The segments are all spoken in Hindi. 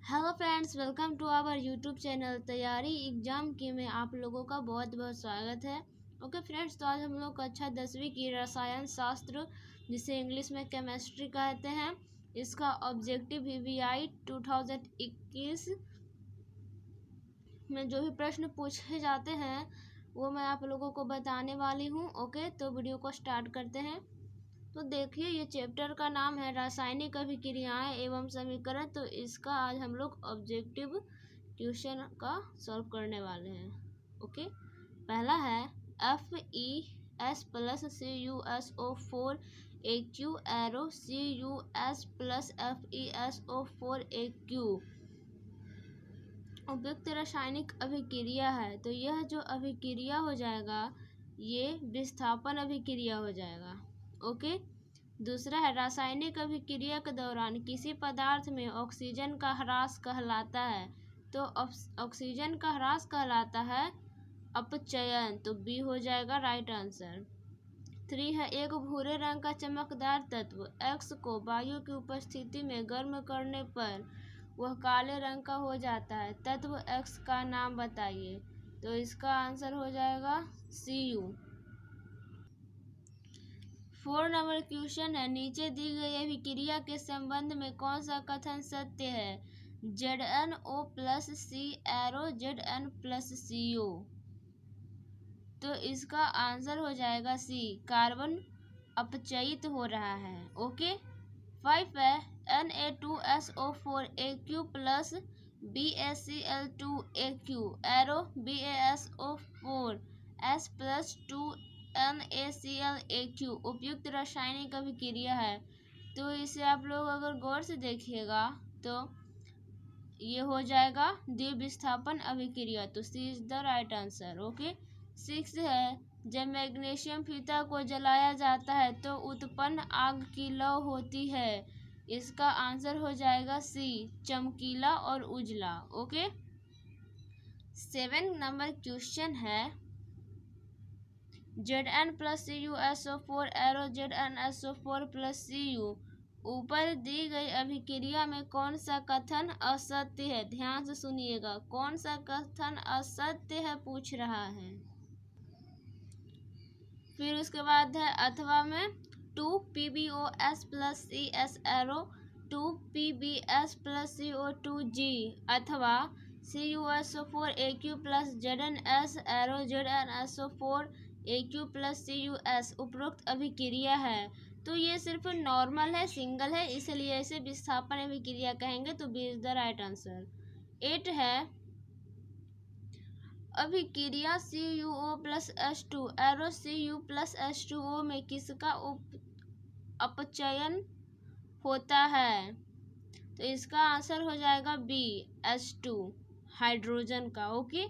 Hello friends, welcome to our YouTube channel तैयारी एग्जाम की में आप लोगों का बहुत बहुत स्वागत है। ओके फ्रेंड्स, तो आज हम लोग कक्षा 10वीं की रसायन शास्त्र, जिसे इंग्लिश में केमिस्ट्री कहते हैं, इसका ऑब्जेक्टिव VVI 2021 में जो भी प्रश्न पूछे जाते हैं वो मैं आप लोगों को बताने वाली हूँ। ओके, तो वीडियो को स्टार्ट करते हैं। तो देखिए, ये चैप्टर का नाम है रासायनिक अभिक्रियाएं एवं समीकरण। तो इसका आज हम लोग ऑब्जेक्टिव क्वेश्चन का सॉल्व करने वाले हैं। ओके, पहला है FeS plus CuSO4 AQ arrow CuS plus FeSO4 AQ उपयुक्त रासायनिक अभिक्रिया है। तो यह जो अभिक्रिया हो जाएगा ये विस्थापन अभिक्रिया हो जाएगा। ओके, दूसरा है रासायनिक अभिक्रिया के दौरान किसी पदार्थ में ऑक्सीजन का ह्रास कहलाता है। तो ऑक्सीजन का ह्रास कहलाता है अपचयन। तो बी हो जाएगा राइट आंसर। 3 है एक भूरे रंग का चमकदार तत्व X को वायु की उपस्थिति में गर्म करने पर वह काले रंग का हो जाता है। तत्व X का नाम बताइए। तो इसका आंसर हो जाएगा Cu। 4 नंबर क्वेश्चन है, नीचे दी गई अभिक्रिया के संबंध में कौन सा कथन सत्य है। ZnO plus C arrow Zn plus CO। तो इसका आंसर हो जाएगा सी, कार्बन अपचयित हो रहा है। ओके, 5 है Na2SO4 AQ plus BaCl2 AQ arrow BaSO4 S plus 2 NaCl AQ उपयुक्त रासायनिक अभिक्रिया है। तो इसे आप लोग अगर गौर से देखिएगा तो ये हो जाएगा द्विविस्थापन अभिक्रिया। तो C is the right answer. Okay, 6 है जब मैग्नीशियम फीता को जलाया जाता है तो उत्पन्न आग की लौ होती है। इसका आंसर हो जाएगा सी, चमकीला और उजला। ओके, 7 नंबर क्वेश्चन है Zn plus CuSO4 arrow ZnSO4 plus Cu ऊपर दी गई अभिक्रिया में कौन सा कथन असत्य है। ध्यान से सुनिएगा, कौन सा कथन असत्य है पूछ रहा है। फिर उसके बाद है अथवा में 2PbOS plus CS arrow 2PbS plus CO2G अथवा CuSO4 AQ plus ZnS arrow ZnSO4 AQ plus CuS उपरोक्त अभिक्रिया है। तो ये सिर्फ नॉर्मल है, सिंगल है, इसलिए इसे विस्थापन अभिक्रिया कहेंगे। तो B is the right answer. 8 है अभिक्रिया CuO plus H2 arrow Cu plus H2O में किसका अपचयन होता है। तो इसका आंसर हो जाएगा बी, H2 हाइड्रोजन का। ओके,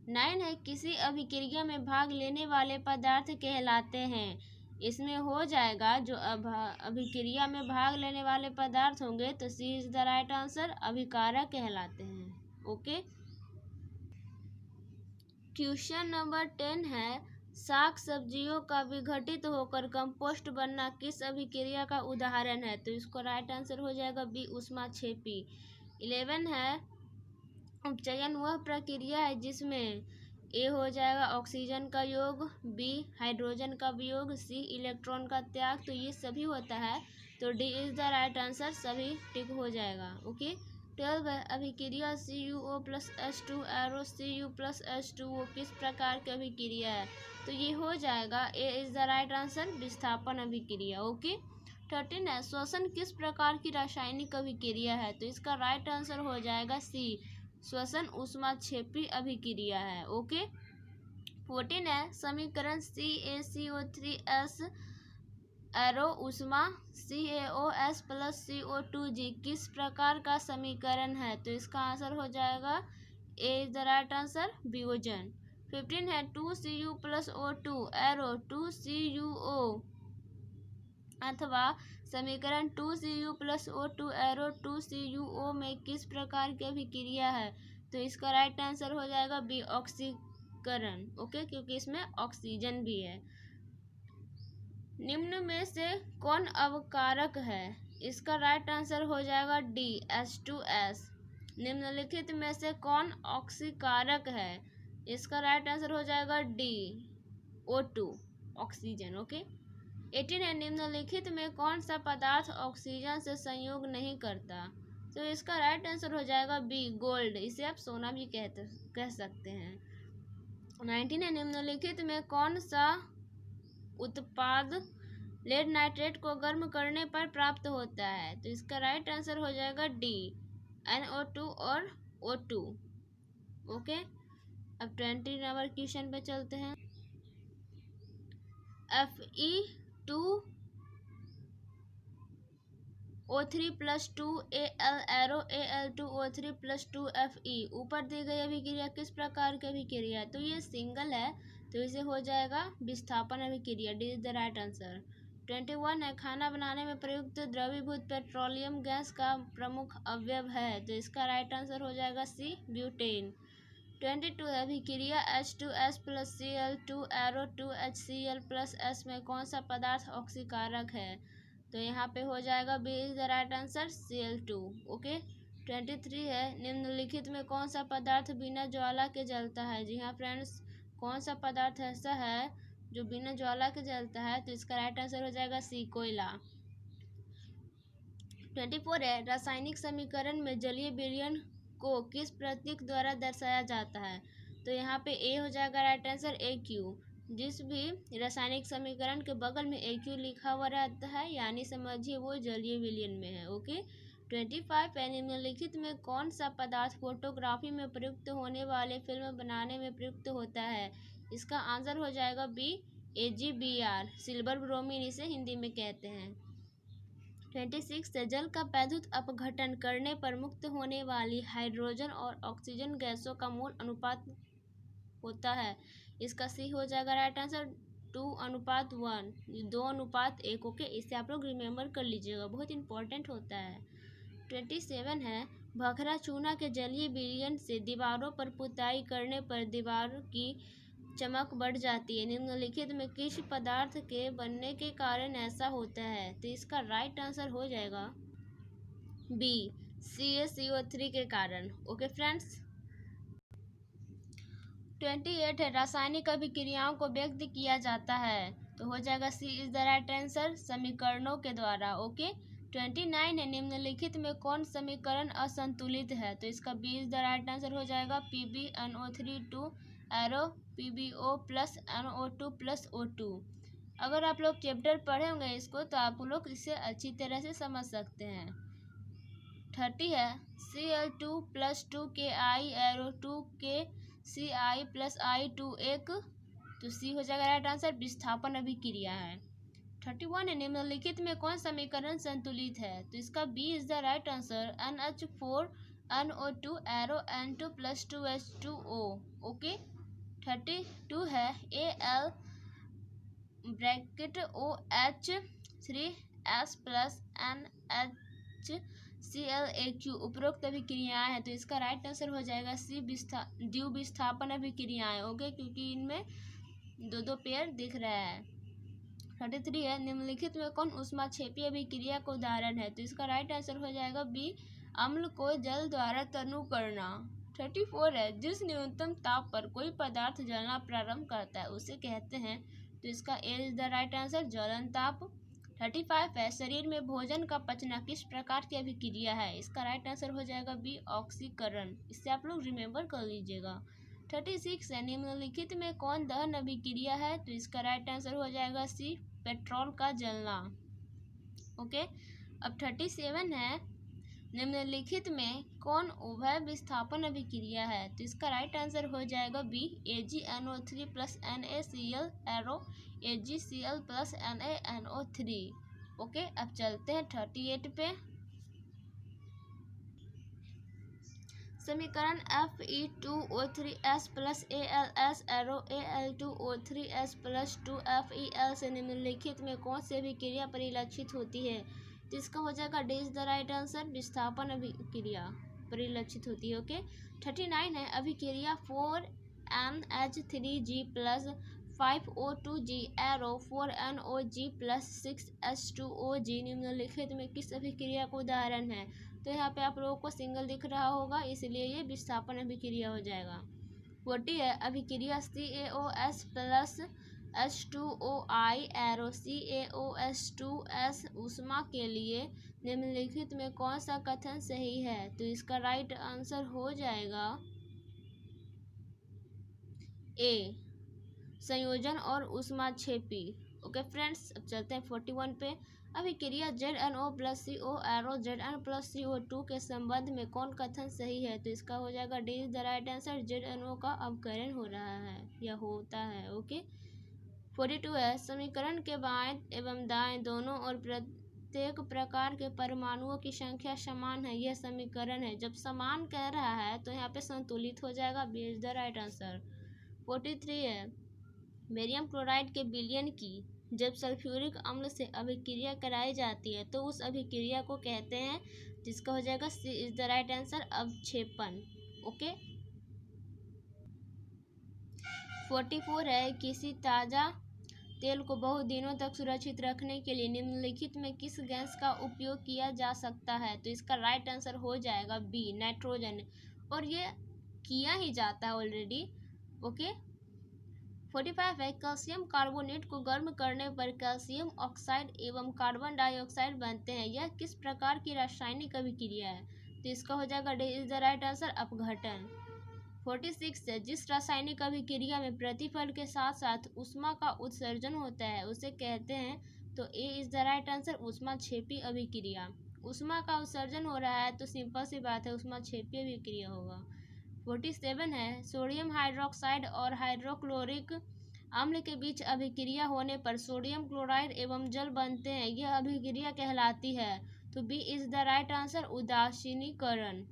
9 है किसी अभिक्रिया में भाग लेने वाले पदार्थ कहलाते हैं। इसमें हो जाएगा जो अभिक्रिया में भाग लेने वाले पदार्थ होंगे। तो C is the right answer, अभिकारक कहलाते हैं। ओके, क्वेश्चन नंबर 10 है साग सब्जियों का विघटित होकर कंपोस्ट बनना किस अभिक्रिया का उदाहरण है। तो इसको राइट आंसर हो जाएगा बी, ऊष्माक्षेपी। 11 है अपचयन वह प्रक्रिया है जिसमें ए हो जाएगा ऑक्सीजन का योग, बी हाइड्रोजन का वियोग, सी इलेक्ट्रॉन का त्याग। तो ये सभी होता है। तो D is the right answer, सभी टिक हो जाएगा। ओके, 12 है अभिक्रिया CuO plus H2 arrow Cu plus H2O किस प्रकार की अभिक्रिया है। तो ये हो जाएगा ए इज द राइट आंसर, विस्थापन अभिक्रिया। ओके, 13 है श्वसन किस प्रकार की रासायनिक अभिक्रिया है। तो इसका राइट आंसर हो जाएगा सी, श्वसन ऊष्माक्षेपी अभिक्रिया है। ओके, 14 है समीकरण CaCO3S एरो ऊष्मा CaOS प्लस CO2G किस प्रकार का समीकरण है। तो इसका आंसर हो जाएगा ए इज द राइट आंसर, वियोजन। 15 है 2Cu plus O2 arrow 2CuO अथवा समीकरण 2Cu plus O2 arrow 2CuO में किस प्रकार की अभिक्रिया है। तो इसका राइट आंसर हो जाएगा बी, ऑक्सीकरण। ओके, क्योंकि इसमें ऑक्सीजन भी है। निम्न में से कौन अवकारक है। इसका राइट आंसर हो जाएगा डी, H2S। निम्नलिखित में से कौन ऑक्सीकारक है? इसका राइट आंसर हो जाएगा डी, O2, ऑक्सीजन। ओके। 18 है, निम्नलिखित में कौन सा पदार्थ ऑक्सीजन से संयोग नहीं करता? तो इसका राइट आंसर हो जाएगा बी, गोल्ड। इसे आप सोना भी कह सकते हैं। 19 है, निम्नलिखित में कौन सा उत्पाद लेड नाइट्रेट को गर्म करने पर प्राप्त होता है? तो इसका राइट आंसर हो जाएगा डी, NO2 और O2। ओके। अब 20 नंबर क्वेश्चन पे चलते हैं। Fe2O3+2Al arrow Al2O3+2Fe। ऊपर दी गई अभिक्रिया किस प्रकार की अभिक्रिया है? तो ये सिंगल है, तो इसे हो जाएगा विस्थापन अभिक्रिया। D is the right answer. 21 है, खाना बनाने में प्रयुक्त द्रवीभूत पेट्रोलियम गैस का प्रमुख अवयव है? तो इसका राइट आंसर हो जाएगा सी, ब्यूटेन। 22 है, अभिक्रिया H2S+Cl2 एरो 2HCl+S में कौन सा पदार्थ ऑक्सीकारक है? तो यहाँ पे हो जाएगा B is the right answer, Cl2। Okay. 23 है, निम्नलिखित में कौन सा पदार्थ बिना ज्वाला के जलता है? जी हाँ फ्रेंड्स, कौन सा पदार्थ ऐसा है जो बिना ज्वाला के जलता है? तो इसका राइट आंसर हो जाएगा सी, कोयला। 24 है, रासायनिक समीकरण में जलीय विलयन को किस प्रतीक द्वारा दर्शाया जाता है? तो यहाँ पे ए हो जाएगा राइट आंसर, AQ। जिस भी रासायनिक समीकरण के बगल में AQ लिखा हुआ रहता है, यानी समझिए वो जलीय विलयन में है। ओके। 25 है, निम्नलिखित में कौन सा पदार्थ फोटोग्राफी में प्रयुक्त होने वाले फिल्म बनाने में प्रयुक्त होता है? इसका आंसर हो जाएगा बी, AgBr, सिल्वर ब्रोमीन इसे हिंदी में कहते हैं। 26 है, जल का वैद्युत अपघटन करने पर मुक्त होने वाली हाइड्रोजन और ऑक्सीजन गैसों का मोल अनुपात होता है? इसका सी हो जाएगा राइट आंसर, 2:1, 2:1। ओके, इसे आप लोग रिमेम्बर कर लीजिएगा, बहुत इंपॉर्टेंट होता है। 27 है, भखरा चूना के जलीय विलयन से दीवारों पर पुताई करने पर दीवार की चमक बढ़ जाती है। निम्नलिखित में किस पदार्थ के बनने के कारण ऐसा होता है? तो इसका राइट आंसर हो जाएगा बी, CaCO3 के कारण। Okay friends. 28 है, रासायनिक अभिक्रियाओं को व्यक्त किया जाता है? तो हो जाएगा C is the right answer, समीकरणों के द्वारा। ओके। 29 है, निम्नलिखित में कौन समीकरण असंतुलित है? तो इसका B is the right answer हो जाएगा PbNO3 एरो PbO+NO2+O2। अगर आप लोग चैप्टर पढ़े होंगे इसको, तो आप लोग इसे अच्छी तरह से समझ सकते हैं। 30 है, Cl2+2Ki एरो 2KCi+I2 एक, तो सी हो जाएगा राइट आंसर, विस्थापन अभिक्रिया है। 31 है, निम्नलिखित में कौन समीकरण संतुलित है? तो इसका B is the right answer, NH4NO2 arrow N2+2H2O। Okay. 32 है, Al ब्रैकेट OH3S+NHClAq उपरोक्त अभिक्रियाएं हैं? तो इसका राइट आंसर हो जाएगा सी, द्विविस्थापन अभिक्रियाएं। ओके, क्योंकि इनमें दो दो पेयर दिख रहा है। 33 है, निम्नलिखित में कौन ऊष्माक्षेपी अभिक्रिया का उदाहरण है? तो इसका राइट आंसर हो जाएगा बी, अम्ल को जल द्वारा तनु करना। 34 है, जिस न्यूनतम ताप पर कोई पदार्थ जलना प्रारंभ करता है उसे कहते हैं? तो इसका ए इज द राइट आंसर, ज्वलन ताप। 35 है, शरीर में भोजन का पचना किस प्रकार की अभिक्रिया है? इसका राइट आंसर हो जाएगा बी, ऑक्सीकरण। इससे आप लोग रिमेम्बर कर लीजिएगा। 36 है, निम्नलिखित में कौन दहन अभिक्रिया है? तो इसका राइट आंसर हो जाएगा सी, पेट्रोल का जलना। ओके। अब 37 है, निम्नलिखित में कौन उभय विस्थापन अभिक्रिया है? तो इसका राइट आंसर हो जाएगा B, AgNO3+NaCl arrow AgCl+NaNO3। Okay. अब चलते हैं 38 पे। समीकरण Fe2O3S+ALS एरो Al2O3S+2FeL से निम्नलिखित में कौन सी अभिक्रिया परिलक्षित होती है? तो इसका हो जाएगा D is the right answer, विस्थापन अभिक्रिया परिलक्षित होती है। ओके। 39 है, अभिक्रिया 4NH3G+5O2G एरो 4NOG+6H2OG निम्नलिखित में किस अभिक्रिया का उदाहरण है? तो तो यहाँ पे आप लोगों को सिंगल दिख रहा होगा, इसलिए ये विस्थापन अभिक्रिया हो जाएगा। 40 है अभिक्रिया CaOS plus H2OI arrow CaOS2S ऊष्मा के लिए निम्नलिखित में कौन सा कथन सही है? तो इसका राइट आंसर हो जाएगा ए, संयोजन और ऊष्माक्षेपी। ओके फ्रेंड्स, अब चलते हैं 41 पे। अभिक्रिया ZnO plus CO arrow Zn plus CO2 के संबंध में कौन कथन सही है? तो इसका हो जाएगा D is the right answer. ZnO का अपकरण हो रहा है या होता है। ओके 42 है समीकरण के बाएं एवं दाएं दोनों और प्रत्येक प्रकार के परमाणुओं की संख्या समान है, यह समीकरण है। जब समान कह रहा है तो यहाँ पे संतुलित हो जाएगा, B is the right answer. 43 है बेरियम क्लोराइड के विलयन की जब सल्फ्यूरिक अम्ल से अभिक्रिया कराई जाती है तो उस अभिक्रिया को कहते हैं, जिसका हो जाएगा C is the right answer, अवक्षेपण। ओके 44 है किसी ताज़ा तेल को बहुत दिनों तक सुरक्षित रखने के लिए निम्नलिखित में किस गैस का उपयोग किया जा सकता है? तो इसका राइट आंसर हो जाएगा बी, नाइट्रोजन, और ये किया ही जाता है ऑलरेडी। ओके 45 है कैल्शियम कार्बोनेट को गर्म करने पर कैल्शियम ऑक्साइड एवं कार्बन डाइऑक्साइड बनते हैं, यह किस प्रकार की रासायनिक अभिक्रिया है? तो इसका हो जाएगा D is the right answer, अपघटन। 46 है जिस रासायनिक अभिक्रिया में प्रतिफल के साथ साथ ऊष्मा का उत्सर्जन होता है उसे कहते हैं, तो A is the right answer, ऊष्माक्षेपी अभिक्रिया। ऊष्मा का उत्सर्जन हो रहा है तो सिंपल सी बात है ऊष्माक्षेपी अभिक्रिया होगा। 47 है सोडियम हाइड्रोक्साइड और हाइड्रोक्लोरिक अम्ल के बीच अभिक्रिया होने पर सोडियम क्लोराइड एवं जल बनते हैं, यह अभिक्रिया कहलाती है, तो B is the right answer, उदासीनीकरण।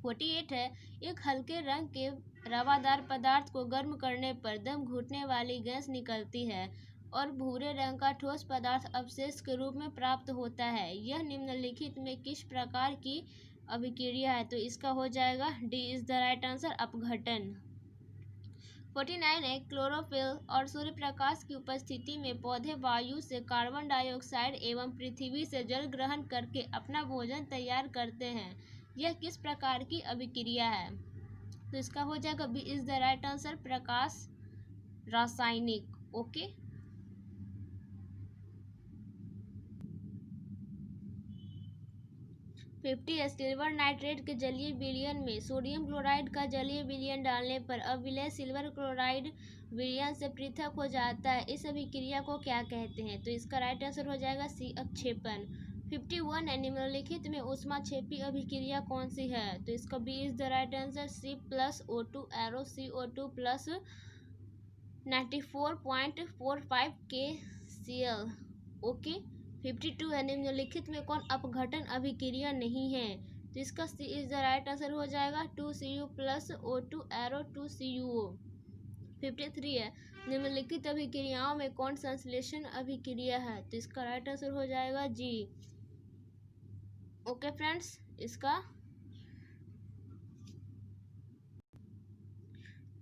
48 है एक हल्के रंग के रवादार पदार्थ को गर्म करने पर दम घुटने वाली गैस निकलती है और भूरे रंग का ठोस पदार्थ अवशेष के रूप में प्राप्त होता है, यह निम्नलिखित में किस प्रकार की अभिक्रिया है? तो इसका हो जाएगा D is the right answer, अपघटन। 49 है क्लोरोफिल और सूर्य प्रकाश की उपस्थिति में पौधे वायु से कार्बन डाइऑक्साइड एवं पृथ्वी से जल ग्रहण करके अपना भोजन तैयार करते हैं, यह किस प्रकार की अभिक्रिया है? तो इसका हो जाएगा B is the right answer, प्रकाश रासायनिक। ओके 50 है सिल्वर नाइट्रेट के जलीय विलयन में सोडियम क्लोराइड का जलीय विलयन डालने पर अविलय सिल्वर क्लोराइड विलयन से पृथक हो जाता है, इस अभिक्रिया को क्या कहते हैं? तो इसका राइट आंसर हो जाएगा सी, अपक्षेपण। 51 है निम्नलिखित में ऊष्माक्षेपी अभिक्रिया कौन सी है? तो इसका B is the right answer, C plus O2 arrow CO2 plus 94.45 KCl। Okay 52 है निम्नलिखित में कौन अपघटन अभिक्रिया नहीं है? तो इसका C is the right answer हो जाएगा 2Cu plus O2 arrow 2CuO। 53 है निम्नलिखित अभिक्रियाओं में कौन संश्लेषण अभिक्रिया है? तो इसका राइट आंसर हो जाएगा जी। ओके फ्रेंड्स, इसका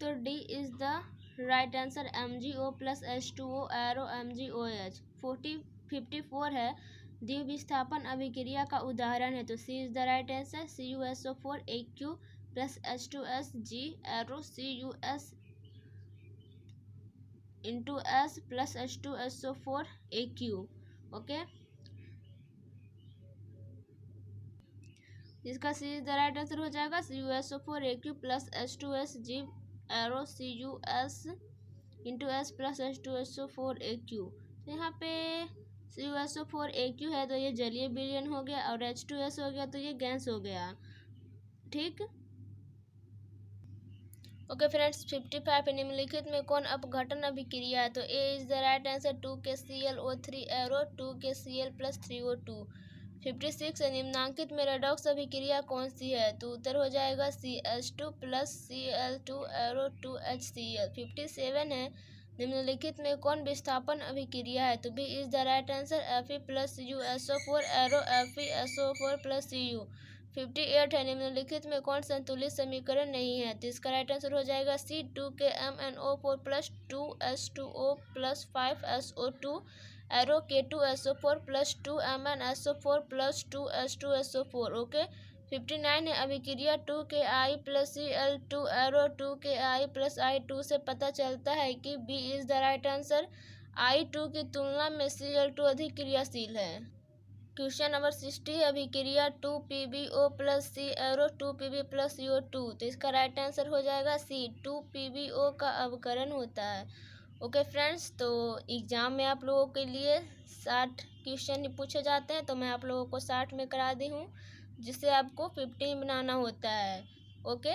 तो D is the right answer, MgO plus H2O arrow MgOH। 54 है द्विविस्थापन अभिक्रिया का उदाहरण है, तो C is the right answer, CuSO4 Aq plus H2SG arrow CuS into S plus H2SO4 Aq। Okay इसका C is the right answer हो जाएगा CuSO4 Aq plus H2SG arrow CuS into S plus H2SO4 Aq। तो यहाँ पे CuSO4 Aq है तो ये जलीय विलयन हो गया और H2S हो गया तो ये गैस हो गया। ठीक ओके फ्रेंड्स, 55 निम्नलिखित में कौन अपघटन अभिक्रिया है? तो A is the right answer, 2KClO3 arrow 2KCl plus 3O2। 56 है निम्नांकित में रेडॉक्स अभिक्रिया कौन सी है? तो उत्तर हो जाएगा CH2 plus Cl2 arrow 2HCl। 57 है निम्नलिखित में कौन विस्थापन अभिक्रिया है? तो B is the right answer, Fe plus USO4 arrow FeSO4 plus Cu। 58 है निम्नलिखित में कौन संतुलित समीकरण नहीं है? तो इसका राइट आंसर हो जाएगा C, 2KMnO4 plus 2H2O plus 5SO2 arrow K2SO4 plus 2MnSO4 plus 2H2SO4। Okay. 59 है अभिक्रिया 2Ki plus Cl2 arrow 2Ki plus I2 से पता चलता है कि B is the right answer. I2 की तुलना में Cl2 अधिक क्रियाशील है। क्वेश्चन नंबर 60 है अभिक्रिया 2PbO plus C arrow 2Pb plus CO2। तो इसका राइट आंसर हो जाएगा C, 2PbO का अवकरण होता है। ओके फ्रेंड्स, तो एग्जाम में आप लोगों के लिए 60 क्वेश्चन पूछे जाते हैं, तो मैं आप लोगों को 60 में करा दी हूँ, जिससे आपको 15 बनाना होता है। ओके।